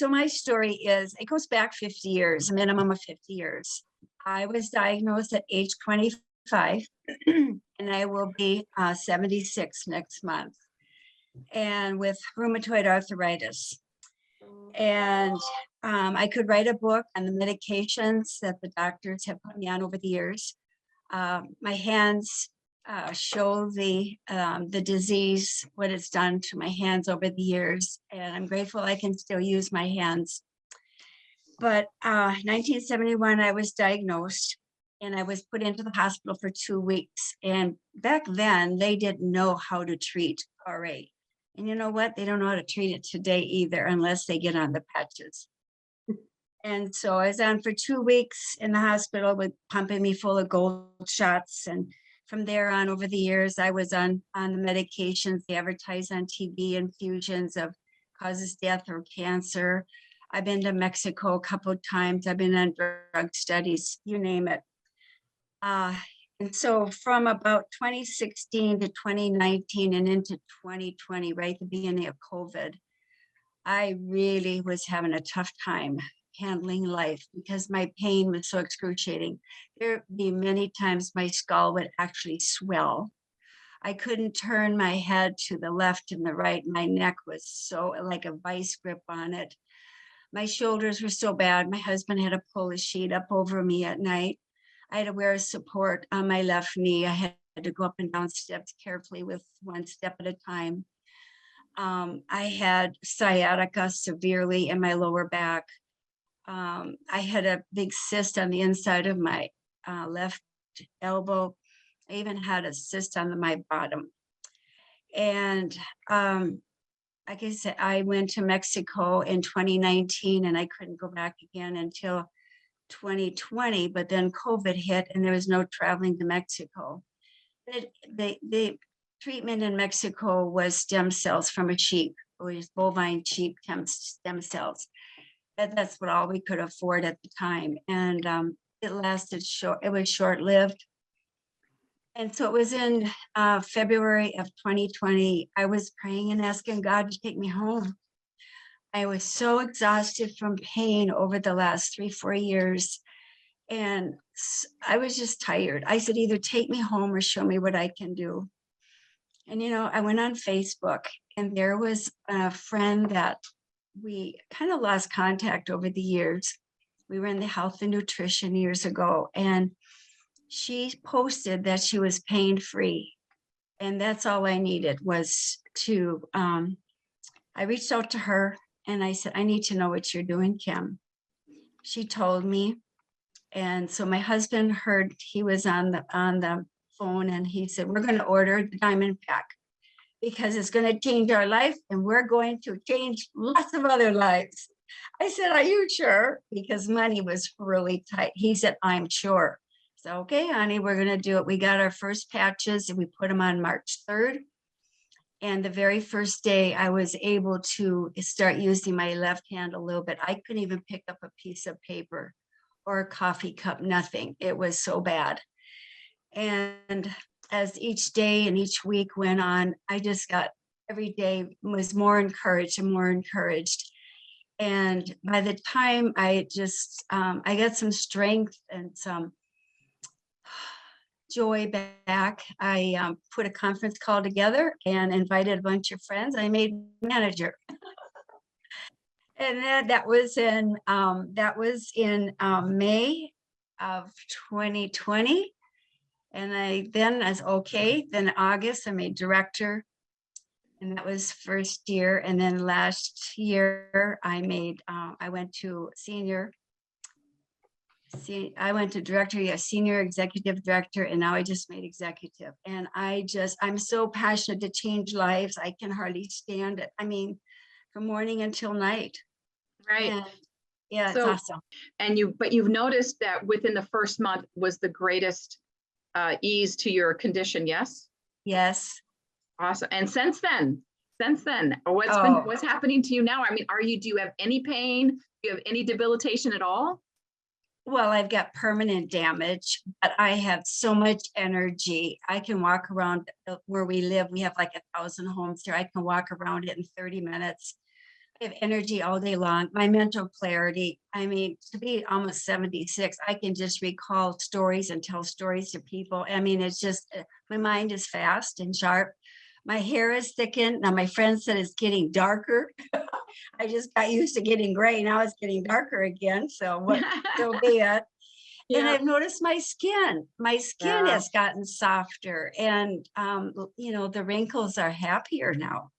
So my story is, it goes back 50 years, a minimum of 50 years. I was diagnosed at age 25, and I will be 76 next month, and with rheumatoid arthritis. And I could write a book on the medications that the doctors have put me on over the years. My hands show the disease, what it's done to my hands over the years, and I'm grateful I can still use my hands. But 1971, I was diagnosed, and I was put into the hospital for 2 weeks. And back then, they didn't know how to treat RA. And you know what? They don't know how to treat it today either, unless they get on the patches. And so I was on for 2 weeks in the hospital with pumping me full of gold shots. And from there on, over the years, I was on the medications they advertise on TV, infusions of causes death or cancer. I've been to Mexico a couple of times. I've been on drug studies, you name it. And so from about 2016 to 2019 and into 2020, right at the beginning of COVID, I really was having a tough time handling life because my pain was so excruciating. There'd be many times my skull would actually swell. I couldn't turn my head to the left and the right. My neck was so like a vice grip on it. My shoulders were so bad. My husband had to pull a sheet up over me at night. I had to wear a support on my left knee. I had to go up and down steps carefully with one step at a time. I had sciatica severely in my lower back. I had a big cyst on the inside of my left elbow. I even had a cyst on my bottom. And like I said, I went to Mexico in 2019 and I couldn't go back again until 2020, but then COVID hit and there was no traveling to Mexico. The treatment in Mexico was stem cells from a sheep, or bovine sheep stem cells. That's what all we could afford at the time. And it lasted short, it was short-lived. And so it was in February of 2020, I was praying and asking God to take me home. I was so exhausted from pain over the last 3-4 years. And I was just tired. I said, either take me home or show me what I can do. And, I went on Facebook and there was a friend that we kind of lost contact over the years. We were in the health and nutrition years ago, and she posted that she was pain-free. And that's all I needed was to, I reached out to her and I said, I need to know what you're doing, Kim. She told me. And so my husband heard, he was on the phone and he said, we're going to order the diamond pack because it's going to change our life and we're going to change lots of other lives. I said, are you sure? Because money was really tight. He said, I'm sure. So, okay, honey, we're going to do it. We got our first patches and we put them on March 3rd. And the very first day I was able to start using my left hand a little bit. I couldn't even pick up a piece of paper or a coffee cup, nothing. It was so bad. And as each day and each week went on, I just got, every day was more encouraged and more encouraged. And by the time I got some strength and some joy back, I put a conference call together and invited a bunch of friends. I made manager. And then that was in May of 2020. And then August I made director, and that was first year. And then last year I went to senior. I went to director, senior executive director, and now I just made executive. And I'm so passionate to change lives. I can hardly stand it. I mean, from morning until night. Right. And yeah, So, it's awesome. But you've noticed that within the first month was the greatest ease to your condition, yes? Yes. Awesome. And since then, what's happening to you now? I mean, do you have any pain? Do you have any debilitation at all? Well, I've got permanent damage, but I have so much energy. I can walk around where we live. We have like 1,000 homes here. I can walk around it in 30 minutes. have energy all day long. My mental clarity, I mean, to be almost 76, I can just recall stories and tell stories to people. I mean, it's just, my mind is fast and sharp. My hair is thickened. Now, my friend said it's getting darker. I just got used to getting gray. Now it's getting darker again. So what, so be it. And Yeah. I've noticed my skin Yeah. has gotten softer and, the wrinkles are happier now.